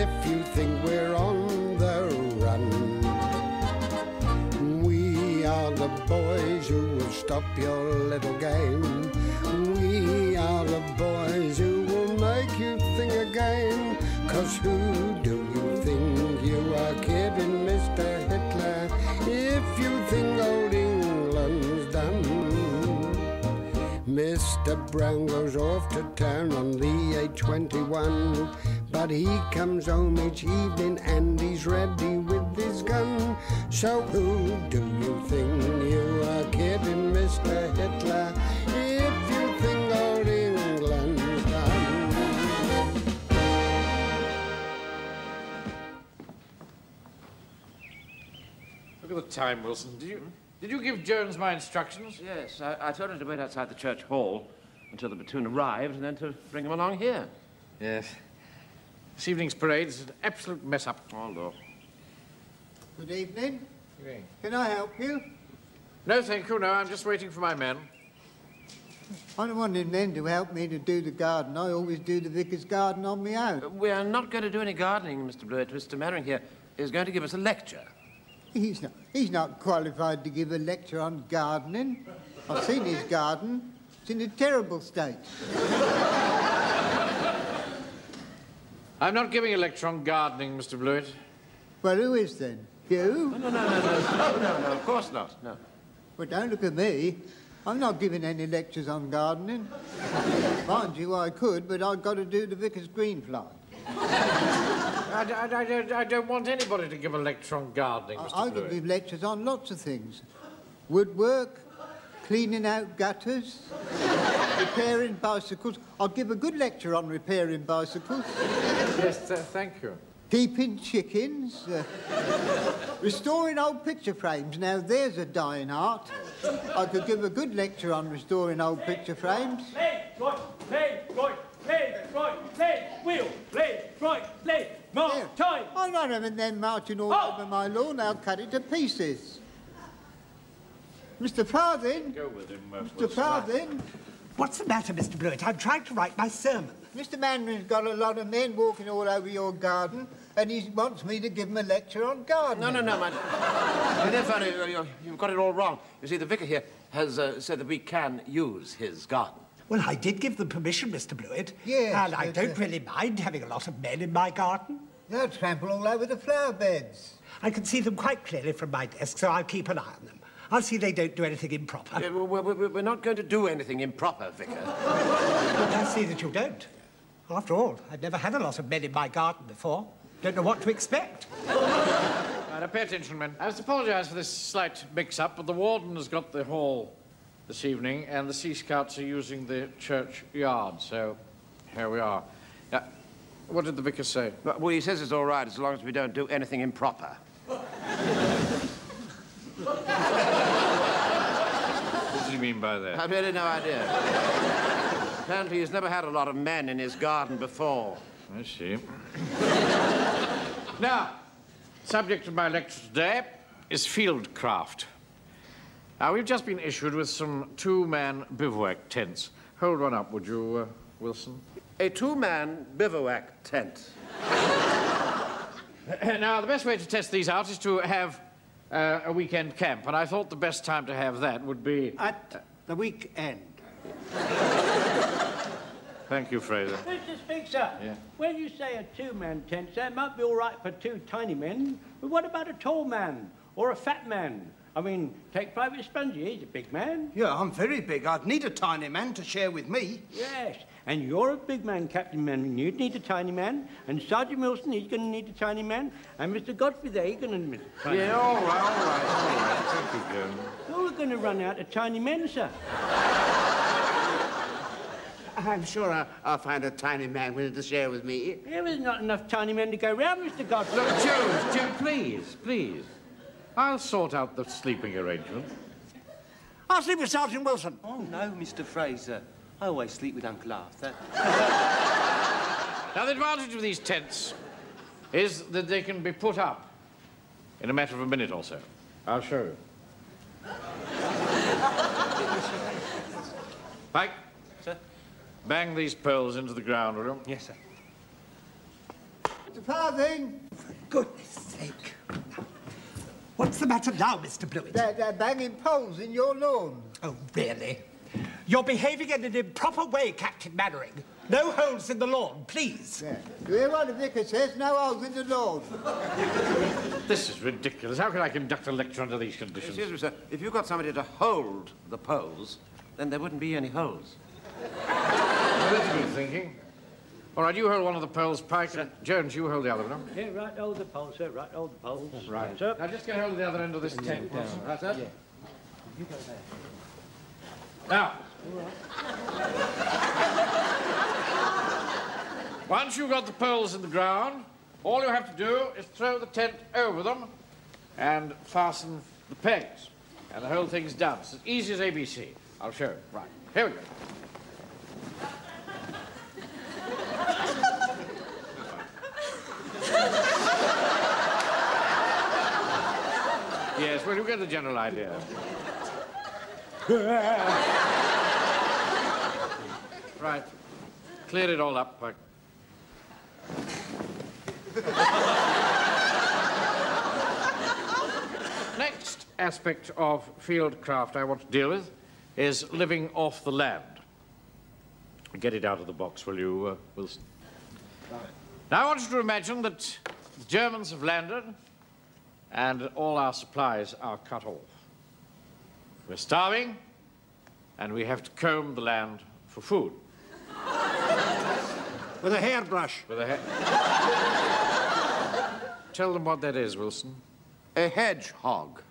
if you think we're on the run. We are the boys who will stop your little game. We are the boys who will make you think again. 'Cause who do you think you are kidding, Mr. Hitler, if you think old England's done? Mr. Brown goes off to town on the A21, but he comes home each evening and he's ready with his gun. So who do you think you are kidding, Mr. Hitler, if you think old England's done? Look at the time, Wilson. Did you give Jones my instructions? Yes, I told him to wait outside the church hall until the platoon arrived and then to bring him along here. Yes. This evening's parade is an absolute mess-up. Oh, look. Good evening. Good evening. Can I help you? No, thank you. No, I'm just waiting for my men. I don't want him then to help me to do the garden. I always do the vicar's garden on my own. We are not going to do any gardening, Mr. Blewett. Mr. Mannering here is going to give us a lecture. He's not qualified to give a lecture on gardening. I've seen his garden. It's in a terrible state. I'm not giving a lecture on gardening, Mr. Blewett. Well, who is then? You? No, of course not, no. Well, don't look at me. I'm not giving any lectures on gardening. Mind you, I could, but I've got to do the vicar's green fly. I don't want anybody to give a lecture on gardening, Mr. I Blewett. can give lectures on lots of things. Woodwork, cleaning out gutters, repairing bicycles. I'll give a good lecture on repairing bicycles. Yes, thank you. Keeping chickens, restoring old picture frames. Now, there's a dying art. I could give a good lecture on restoring old picture frames. Mark, time! I don't have them then marching all over my lawn. I'll cut it to pieces. Mr. Farthing? Go with him, Mr. Farthing? What's the matter, Mr. Blewett? I'm trying to write my sermon. Mr. Mandarin's got a lot of men walking all over your garden, and he wants me to give him a lecture on gardening. No, my dear fellow, you've got it all wrong. You see, the vicar here has said that we can use his garden. Well, I did give them permission, Mr. Blewett. Yes, and I but, don't really mind having a lot of men in my garden. They'll trample all over the flower beds. I can see them quite clearly from my desk, so I'll keep an eye on them. I'll see they don't do anything improper. Yeah, we're not going to do anything improper, Vicar. But I see that you don't. After all, I've never had a lot of men in my garden before. Don't know what to expect. Now, pay attention, men. I must apologise for this slight mix-up, but the warden has got the hall this evening, and the Sea Scouts are using the church yard, so here we are. What did the vicar say? Well, he says it's all right as long as we don't do anything improper. What does he mean by that? I've really no idea. Apparently he's never had a lot of men in his garden before. I see. Now, subject of my lecture today is fieldcraft. Now, we've just been issued with some two-man bivouac tents. Hold one up, would you, Wilson? A two-man bivouac tent. Now, the best way to test these out is to have a weekend camp, and I thought the best time to have that would be... At the weekend. Thank you, Fraser. Mr. Speaker, yeah. When you say a two-man tent, that might be all right for two tiny men, but what about a tall man or a fat man? I mean, take Private Spongy, he's a big man. Yeah, I'm very big. I'd need a tiny man to share with me. Yes, and you're a big man, Captain Manning. You'd need a tiny man. And Sergeant Wilson, he's going to need a tiny man. And Mr. Godfrey there, he's going to need a tiny man. Yeah, all right. Thank you, Joan. You're going to run out of tiny men, sir. I'm sure I'll find a tiny man willing to share with me. There is not enough tiny men to go round, Mr. Godfrey. Look, Joan, please. I'll sort out the sleeping arrangement. I'll sleep with Sergeant Wilson. Oh, no, Mr. Fraser. I always sleep with Uncle Arthur. Now, the advantage of these tents is that they can be put up in a matter of a minute or so. I'll show you. Pike. Sir? Bang these poles into the ground, will you? Yes, sir. Mr. Farthing. Goodness sake. What's the matter now, Mr. Blewett? They're banging poles in your lawn. Oh, really? You're behaving in an improper way, Captain Mannering. No holes in the lawn, please. Yeah. You hear what the vicar says? No holes in the lawn. This is ridiculous. How can I conduct a lecture under these conditions? Excuse me, sir. If you got somebody to hold the poles, then there wouldn't be any holes. Well, that's good thinking. All right, you hold one of the poles, Pike. And Jones, you hold the other one. Yeah, right, hold the poles, sir. Right, hold the poles. Right. Sir. Now, just get hold of the other end of this tent. Right, sir? Yeah. You go there. Now. Once you've got the poles in the ground, all you have to do is throw the tent over them and fasten the pegs. And the whole thing's done. It's as easy as ABC. I'll show you. Right. Here we go. Yes, well, you get the general idea. Right. Cleared it all up. Like... Next aspect of field craft I want to deal with is living off the land. Get it out of the box, will you, Wilson? Now, I want you to imagine that the Germans have landed and all our supplies are cut off. We're starving, and we have to comb the land for food. With a hairbrush. With a Tell them what that is, Wilson. A hedgehog.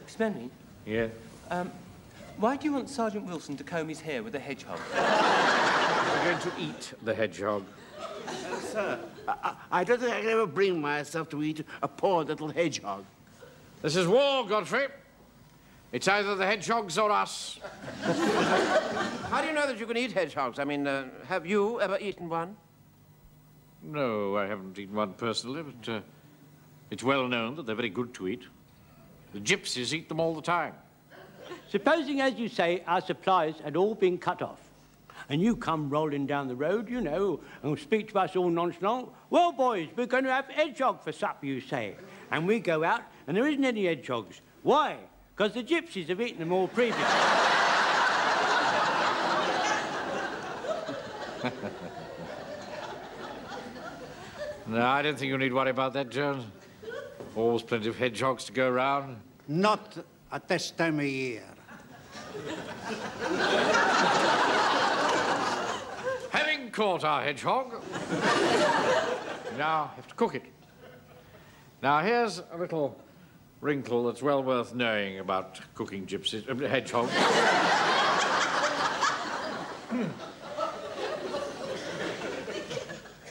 Miss Mannering? Yeah? Why do you want Sergeant Wilson to comb his hair with a hedgehog? We're going to eat the hedgehog. Sir, I don't think I can ever bring myself to eat a poor little hedgehog. This is war, Godfrey. It's either the hedgehogs or us. How do you know that you can eat hedgehogs? I mean, have you ever eaten one? No, I haven't eaten one personally, but it's well known that they're very good to eat. The gypsies eat them all the time. Supposing, as you say, our supplies had all been cut off, and you come rolling down the road, you know, and speak to us all nonchalant. Well, boys, we're going to have hedgehog for supper, you say. And we go out, and there isn't any hedgehogs. Why? Because the gypsies have eaten them all previously. No, I don't think you need worry about that, Jones. Always plenty of hedgehogs to go around. Not at this time of year. Having caught our hedgehog, we now have to cook it. Now, here's a little wrinkle that's well worth knowing about cooking gypsies, hedgehogs.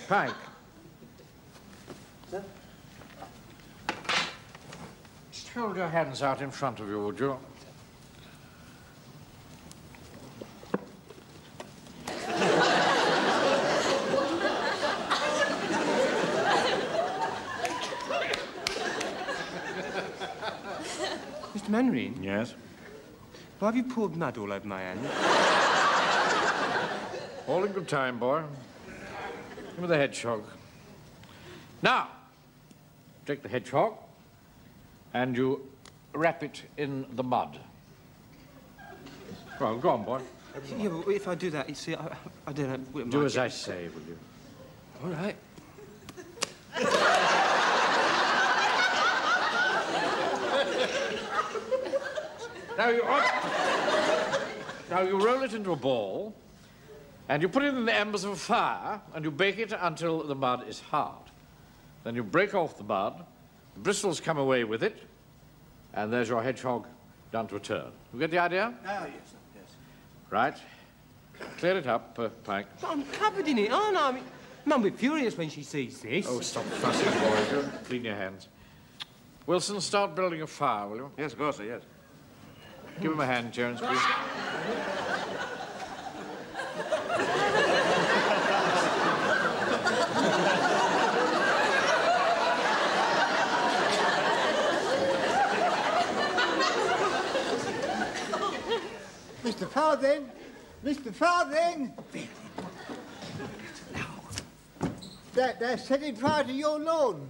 Pike. Sir? Just hold your hands out in front of you, would you? Mr. Mannering? Yes? Why have you poured mud all over my hand? All in good time, boy. Give me the hedgehog. Now, take the hedgehog and you wrap it in the mud. Well, go on, boy. Yeah, but if I do that, you see, I don't know... Do as I say, will you? All right. Now you roll it into a ball, and you put it in the embers of a fire, and you bake it until the mud is hard. Then you break off the mud, the bristles come away with it, and there's your hedgehog done to a turn. You get the idea? Oh, yes, sir, yes. Right. Clear it up, Pike. But I'm covered in it, aren't I? I mean, Mum will be furious when she sees this. Oh, stop fussing, boy. Clean your hands. Wilson, start building a fire, will you? Yes, of course, sir, yes. Give him a hand, Jones, please. Mr. Farthing! Mr. Farthing! They're setting fire to your lawn.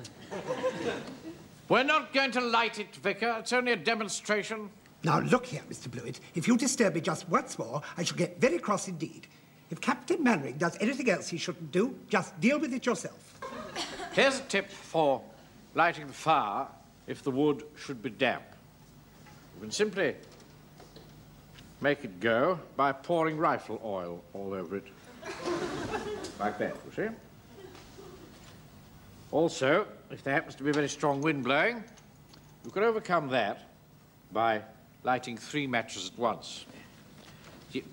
We're not going to light it, Vicar. It's only a demonstration. Now, look here, Mr. Blewett. If you disturb me just once more, I shall get very cross indeed. If Captain Mannering does anything else he shouldn't do, just deal with it yourself. Here's a tip for lighting the fire if the wood should be damp. You can simply make it go by pouring rifle oil all over it. Like that, you see? Also, if there happens to be a very strong wind blowing, you can overcome that by lighting 3 matches at once.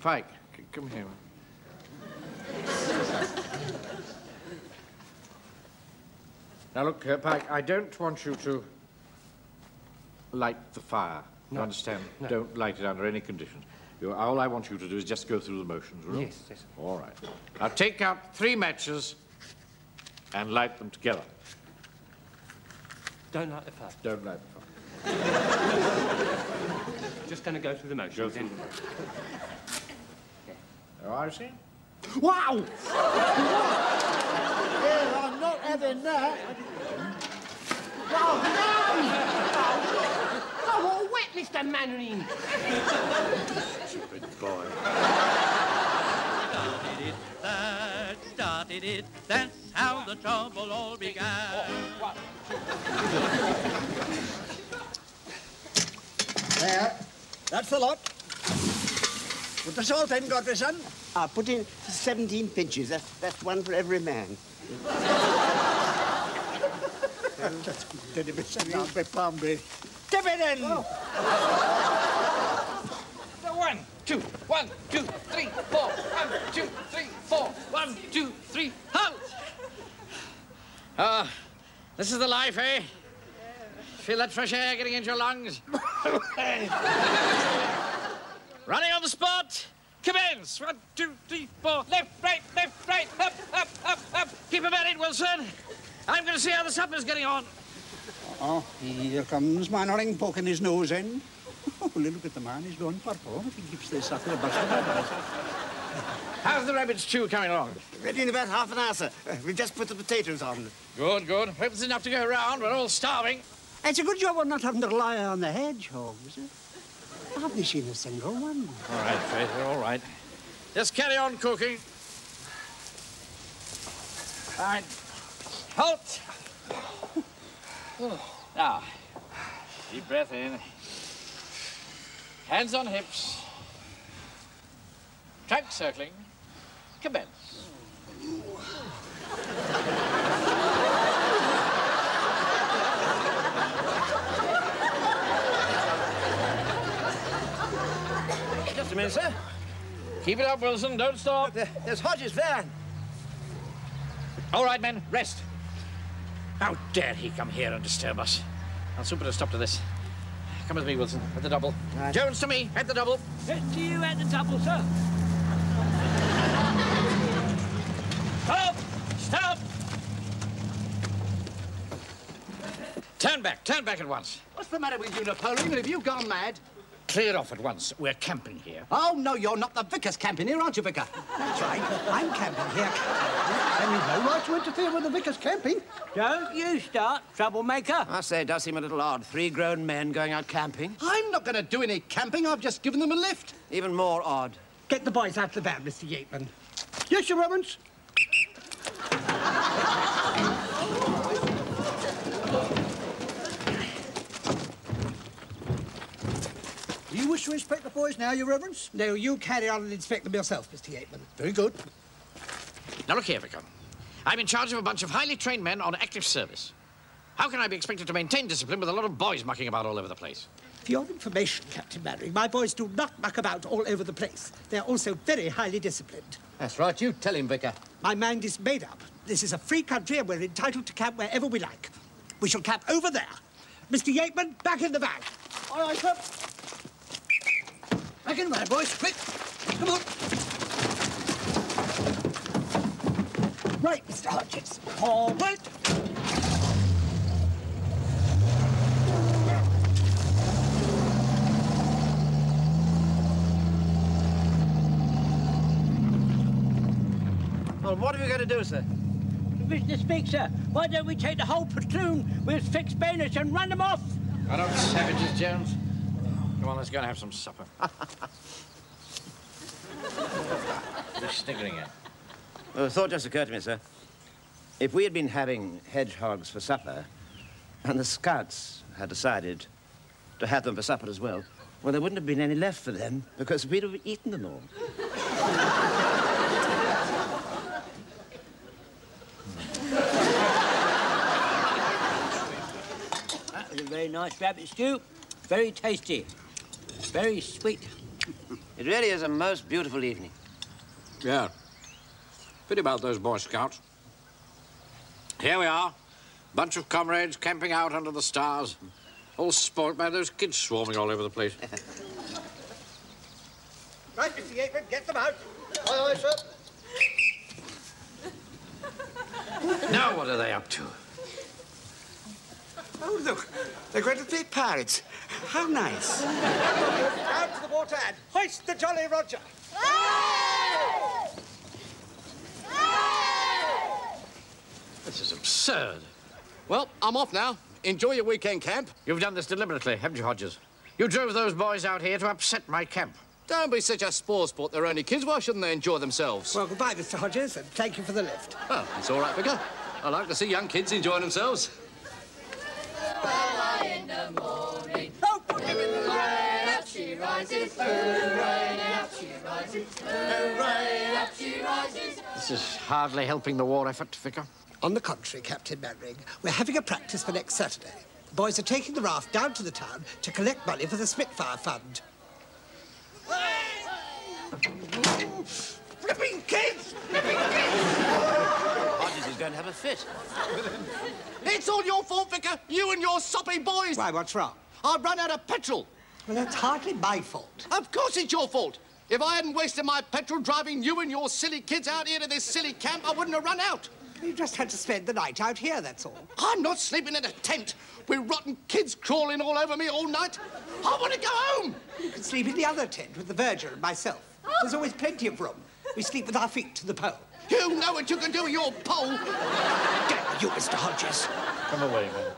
Pike, come here. Now, look, Pike, I don't want you to light the fire. No. You understand? No. Don't light it under any conditions. All I want you to do is just go through the motions, will you? Yes, yes. All right. Now, take out 3 matches and light them together. Don't light the fire. Don't light the fire. Just going to go through the motions. Go through the motions. Oh, I see. Wow! Yeah, I'm not having that. Oh, wet, Mr. Mannering. Stupid boy. Started it, that's how the trouble all began. There, that's the lot. Put the salt in, Godfreyson. Put in 17 pinches. That's one for every man. That's good, Tip it in. Oh. 1, 2, 1, 2, 3, 4. 1, 2, 3, 4. 1, 2, 3, halt! This is the life, eh? Feel that fresh air getting into your lungs? Running on the spot. Commence. 1, 2, 3, 4. Left, right, up, up, up, up. Keep him at it, Wilson. I'm going to see how the supper's getting on. Oh, here comes Mannering poking his nose in. Oh, look at the man, he's going purple. If he keeps this up, he'll bust his head. How's the rabbit stew coming along? Ready in about half an hour, sir. We've just put the potatoes on. Good, good. Hope there's enough to go around. We're all starving. It's a good job we're not having to rely on the hedgehog, is it? I haven't seen a single one. All right, Fraser, all right. Just carry on cooking. All right. Halt! Now, deep breath in. Hands on hips. Trunk circling. Commence. Just a minute, sir. Keep it up, Wilson. Don't stop. There's Hodges there. All right, men. Rest. How dare he come here and disturb us? I'll soon put a stop to this. Come with me, Wilson, at the double. Right. Jones to me, at the double. To you at the double, sir. Stop! Stop! Turn back at once. What's the matter with you, Napoleon? Have you gone mad? Clear off at once. We're camping here. Oh, no, you're not. The vicar's camping here, aren't you, Vicar? That's right. I'm camping here. And you've no right to interfere with the vicar's camping. Don't you start, troublemaker. I say, it does seem a little odd. 3 grown men going out camping. I'm not going to do any camping. I've just given them a lift. Even more odd. Get the boys out of the van, Mr. Yateman. Yes, Your Reverence. Do you wish to inspect the boys now, Your Reverence? No, you carry on and inspect them yourself, Mr. Yateman. Very good. Now, look here, Vicar. I'm in charge of a bunch of highly trained men on active service. How can I be expected to maintain discipline with a lot of boys mucking about all over the place? For your information, Captain Mannering, my boys do not muck about all over the place. They're also very highly disciplined. That's right. You tell him, Vicar. My mind is made up. This is a free country and we're entitled to camp wherever we like. We shall camp over there. Mr. Yateman, back in the van. All right, sir. Back in the van, boys. Quick. Come on. Right, Mr. Hodges. Forward. Well, what are we going to do, sir? Mr. Speaker. Why don't we take the whole platoon with fixed bayonets and run them off? Got up, savages, Jones. Come on, let's go and have some supper. You're sniggering at. Well, a thought just occurred to me, sir. If we had been having hedgehogs for supper, and the Scouts had decided to have them for supper as well, well, there wouldn't have been any left for them, because we'd have eaten them all. That was a very nice rabbit stew. Very tasty. Very sweet. It really is a most beautiful evening. Yeah. Pity about those Boy Scouts. Here we are. Bunch of comrades camping out under the stars. All spoilt by those kids swarming all over the place. Right, Mr. Yateman, get them out. Aye, aye, sir. Now what are they up to? Oh, look. They're going to play pirates. How nice. Down to the water and hoist the Jolly Roger. This is absurd. Well, I'm off now. Enjoy your weekend camp. You've done this deliberately, haven't you, Hodges? You drove those boys out here to upset my camp. Don't be such a sport. They're only kids. Why shouldn't they enjoy themselves? Well, goodbye, Mr. Hodges, and thank you for the lift. Oh, it's all right, Vicar. I like to see young kids enjoying themselves. In the morning, oh, put him in the rain, up she rises, hooray, up she rises, hooray, up she rises. This is hardly helping the war effort, Vicar. On the contrary, Captain Mannering, we're having a practice for next Saturday. The boys are taking the raft down to the town to collect money for the Spitfire Fund. Flipping kids! Hodges is going to have a fit. It's all your fault, Vicar. You and your soppy boys. Why, what's wrong? I've run out of petrol. Well, that's hardly my fault. Of course it's your fault. If I hadn't wasted my petrol driving you and your silly kids out here to this silly camp, I wouldn't have run out. You just had to spend the night out here, that's all. I'm not sleeping in a tent with rotten kids crawling all over me all night. I want to go home. You can sleep in the other tent with the Verger and myself. There's always plenty of room. We sleep with our feet to the pole. You know what you can do with your pole. Get you, Mr. Hodges. Come away, man.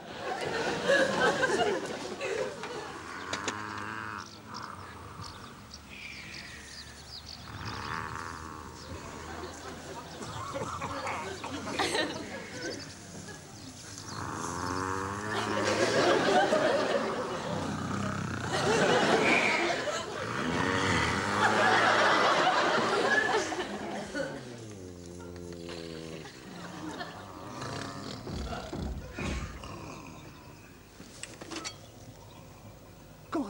Gosh.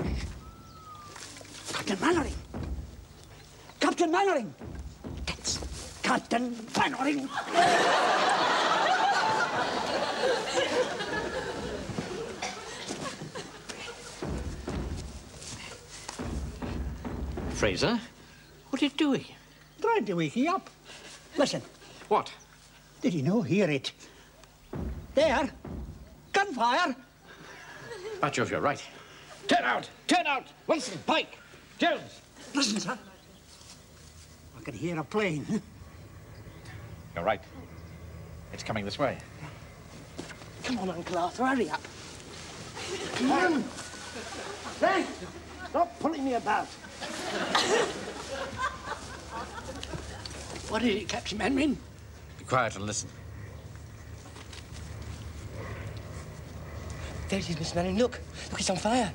Captain Mannering. Captain Mannering. That's Captain Mannering. Fraser, what are you doing? Trying to wake you up. Listen. What? Did you know? Hear it. There. Gunfire. By Jove, you're right. Turn out! Turn out! Wilson, Pike, Jones. Listen, sir. I can hear a plane. You're right. It's coming this way. Come on, Uncle Arthur, hurry up. Come on. Hey, stop pulling me about. What is it, Captain Mannering? Be quiet and listen. There it is, Miss Mannering. Look, it's on fire.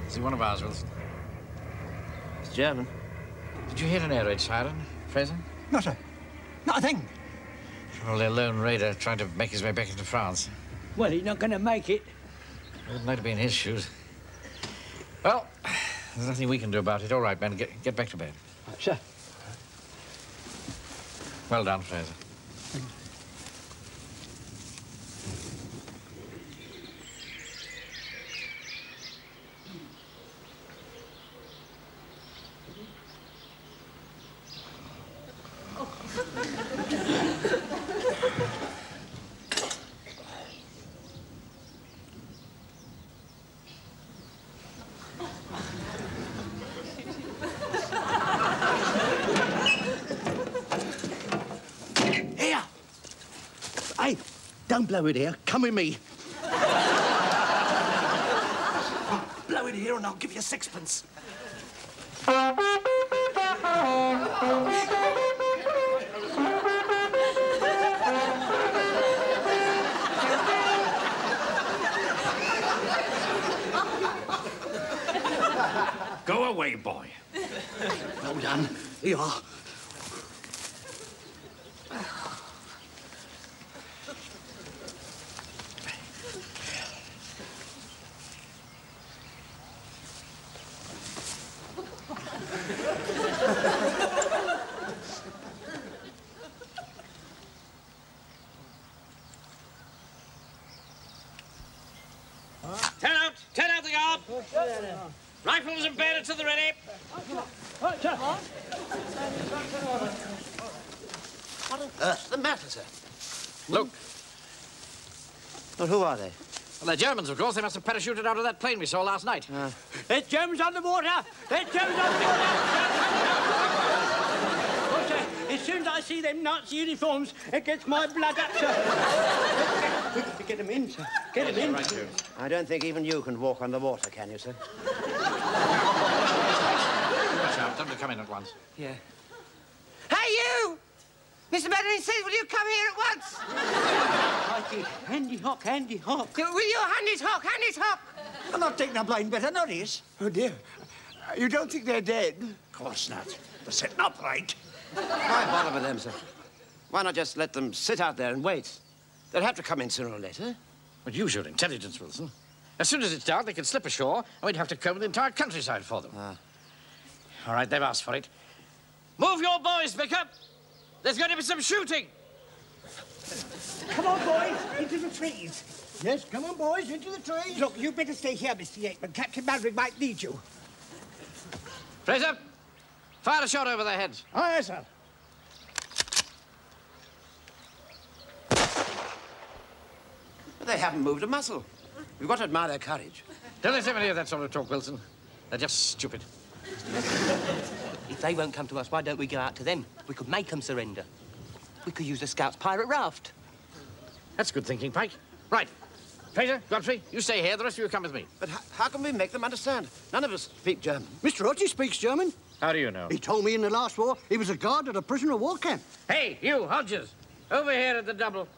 Is he one of ours, Wilson? It's German. Did you hear an air raid siren, Fraser? Not a thing. Probably a lone raider trying to make his way back into France. Well, he's not going to make it. I wouldn't like to be in his shoes. Well, there's nothing we can do about it. All right, Ben, get back to bed. Sure. Well done, Fraser. Don't blow it here. Come with me. Blow it here and I'll give you 6pence. Go away, boy. Well done. Here you are. Turn out the guard. Rifles and bayonets to the ready. What on earth's the matter, sir? Look. Well, who are they? Well, they're Germans, of course. They must have parachuted out of that plane we saw last night. There's Germans on the water! There's Germans on the water! Oh, sir, as soon as I see them Nazi uniforms, it gets my blood up, sir. Get them in, sir. Get them in. Right, Jones. I don't think even you can walk on the water, can you, sir? Watch out. Tell them to come in at once. Yeah. Hey, you! Mr. Mannering says, will you come here at once? Handy hock, handy hock. Will you hand his hock, hand his hock? I'm not taking a blind bit of notice. Oh, dear. You don't think they're dead? Of course not. They're sitting upright. Why bother with them, sir? Why not just let them sit out there and wait? They'll have to come in sooner or later. But use your intelligence, Wilson. As soon as it's dark, they can slip ashore, and we'd have to cover the entire countryside for them. All right, they've asked for it. Move your boys, Vicar. There's going to be some shooting. Come on, boys, into the trees. Yes, come on, boys, into the trees. Look, you better stay here, Mr. Yateman. Captain Mannering might need you. Fraser, fire a shot over their heads. Aye, sir. They haven't moved a muscle. We've got to admire their courage. Don't let them hear that sort of talk, Wilson. They're just stupid. If they won't come to us, why don't we go out to them? We could make them surrender. We could use the Scouts' pirate raft. That's good thinking, Pike. Right. Fraser, Godfrey, you stay here. The rest of you come with me. But how can we make them understand? None of us speak German. Mr. Hodges speaks German. How do you know? He told me in the last war he was a guard at a prisoner of war camp. Hey, you, Hodges. Over here at the double.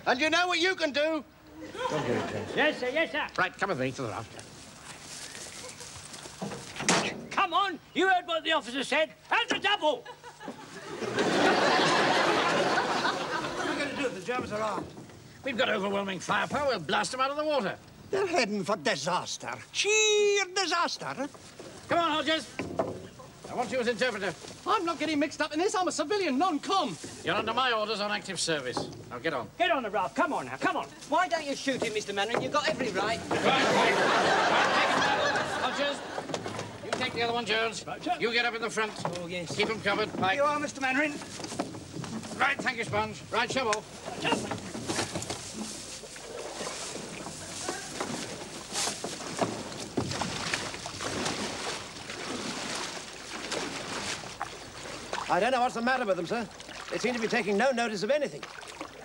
And you know what you can do? Yes, sir, yes, sir. Right, come with me to the raft. Come on, you heard what the officer said. And the double! What are we going to do if the Germans are armed? We've got overwhelming firepower. We'll blast them out of the water. They're heading for disaster. Sheer disaster. Come on, Hodges. I want you as interpreter. I'm not getting mixed up in this. I'm a civilian, non-com. You're under my orders on active service. Now, get on. Get on the raft. Come on now, come on. Why don't you shoot him, Mr. Mannering? You've got every right. Hodges, you take the other one, Jones. Right, sir. You get up in the front. Oh, yes. Keep them covered. Pike. You are, Mr. Mannering. Right, thank you, Sponge. Right, shovel. I don't know what's the matter with them, sir. They seem to be taking no notice of anything.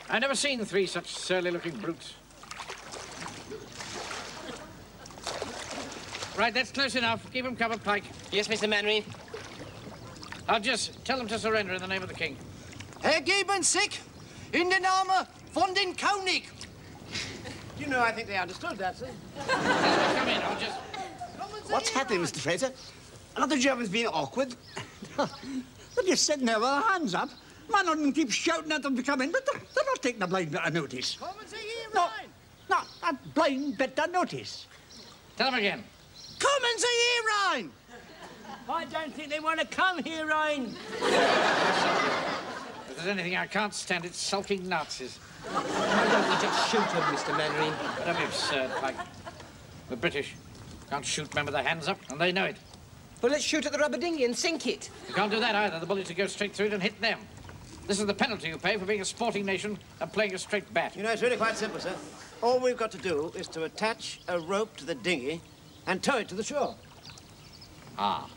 I've never seen three such surly-looking brutes. Right, that's close enough. Keep them covered, Pike. Yes, Mr. Mannering. I'll just tell them to surrender in the name of the king. Ergeben sich in den Name von den König. You know, I think they understood that, sir. Come in, Hodges. What's happening, Mr. Fraser? Are the Germans being awkward? They're just sitting there with their hands up. Man on them keeps shouting at them to come in, but they're not taking a blind bit of notice. No, not a blind bit of notice. Tell them again. Kommen Sie hier rein. I don't think they want to come here, Ryan. If there's anything I can't stand, it's sulking Nazis. Why don't we just shoot him, Mr. Mannering? Don't be absurd, Pike. The British can't shoot men with their hands up, and they know it. Well, let's shoot at the rubber dinghy and sink it. You can't do that either. The bullets will go straight through it and hit them. This is the penalty you pay for being a sporting nation and playing a straight bat. You know, it's really quite simple, sir. All we've got to do is to attach a rope to the dinghy and tow it to the shore. Ah.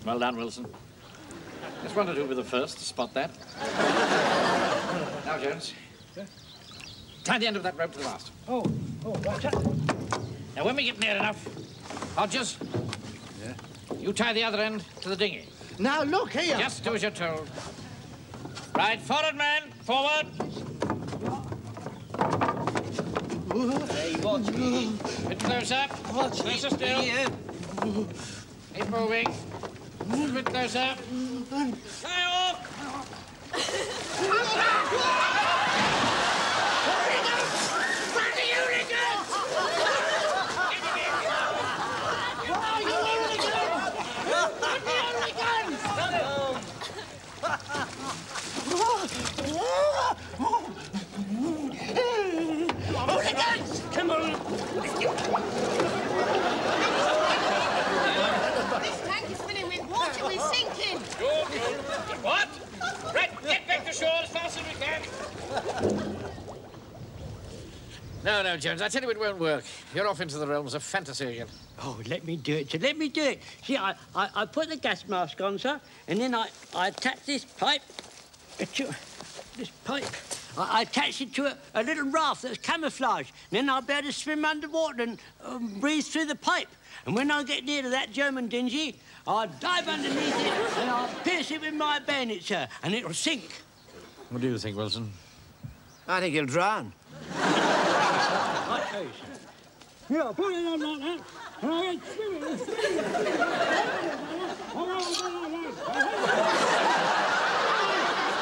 Well done, Wilson. Just wondered who would be the first to spot that. Now, Jones, Tie the end of that rope to the mast. Oh, right, sir. Now, when we get near enough, Hodges, you tie the other end to the dinghy. Now, look here. Just do as you're told. Right, forward, man. Forward. Hey, watch me. Bit closer. Closer still. Here. Keep moving. A little bit closer. Fly off! Come on! This tank is filling with water, we're sinking! What? Right, get back to shore as fast as we can. No, Jones, I tell you it won't work. You're off into the realms of fantasy again. Oh, let me do it, sir. Let me do it. See, I put the gas mask on, sir, and then I attach this pipe to... This pipe. I attach it to a little raft that's camouflaged. Then I'll be able to swim underwater and breathe through the pipe. And when I get near to that German dinghy, I'll dive underneath it and I'll pierce it with my bayonet, sir, and it'll sink. What do you think, Wilson? I think he'll drown. I tell you, sir. Yeah, put it on like that. And I'll get swimming.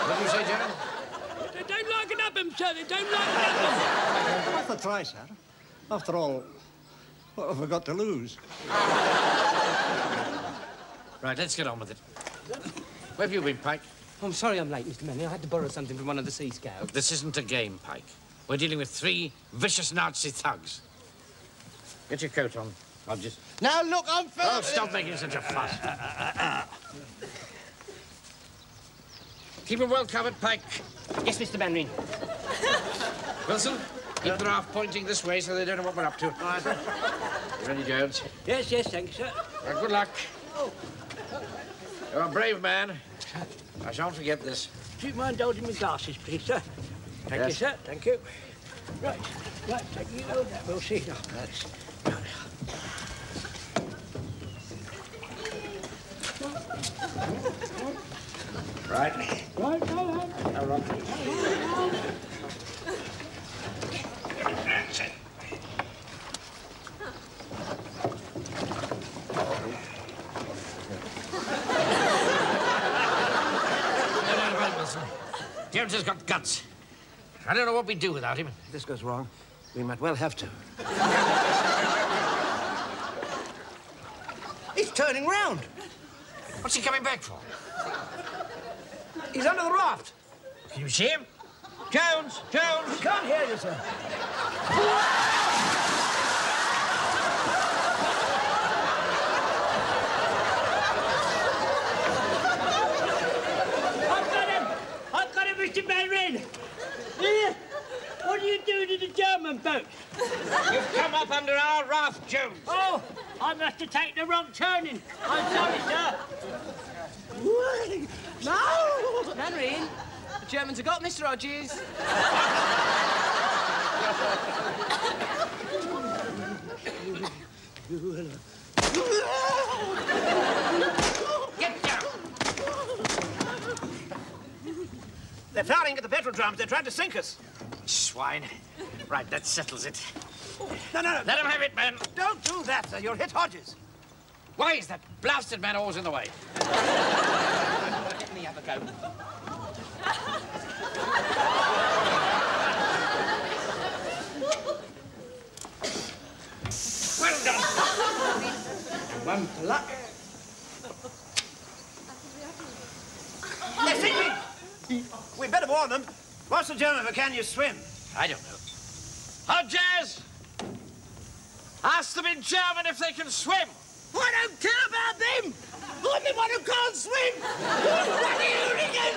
What did you say, Jones? They don't like it up them, sir. They don't like it up them. Worth a try, sir. After all, what have we got to lose? Right, let's get on with it. Where have you been, Pike? Oh, I'm sorry I'm late, Mr. Manning. I had to borrow something from one of the Sea Scouts. This isn't a game, Pike. We're dealing with 3 vicious Nazi thugs. Get your coat on, Hodges. Now, look, I'm Oh, stop making such a fuss. Keep them well covered, Pike. Yes, Mr. Manning. Wilson, keep the raft pointing this way so they don't know what we're up to. All right. You ready, Jones? Yes, thanks, sir. Well, good luck. You're a brave man. I shan't forget this. Do you mind holding my glasses, please, sir? Thank Yes. you, sir. Thank you. Right, take you over that. We'll see now. That's... Right. Right, go on. Now, Rob. That's it. James has got guts. I don't know what we'd do without him. If this goes wrong, we might well have to. He's turning round. What's he coming back for? He's under the raft. Can you see him? Jones! Jones! Can't hear you, sir. I've got him, Mr. Manring. Here. What are you doing to the German boat? You've come up under our raft, Jones. Oh, I must have taken the wrong turning. I'm sorry, sir. No! Manring, the Germans have got Mr. Hodges. Get down! They're firing at the petrol drums. They're trying to sink us. Swine. Right, that settles it. No. Let him have it, man. Don't do that, sir. You'll hit Hodges. Why is that blasted man always in the way? Let me have a go. Well done. One for luck. They're sinking! We'd better warn them. Watch the German, but can you swim? I don't know. Hodges! Ask them in German if they can swim. I don't care about them. I'm the one who can't swim. You bloody hooligan!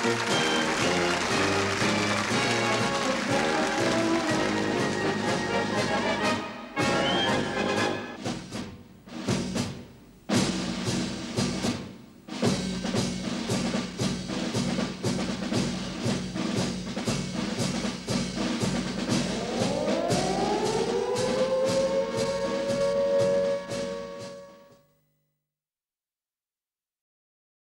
Thank you.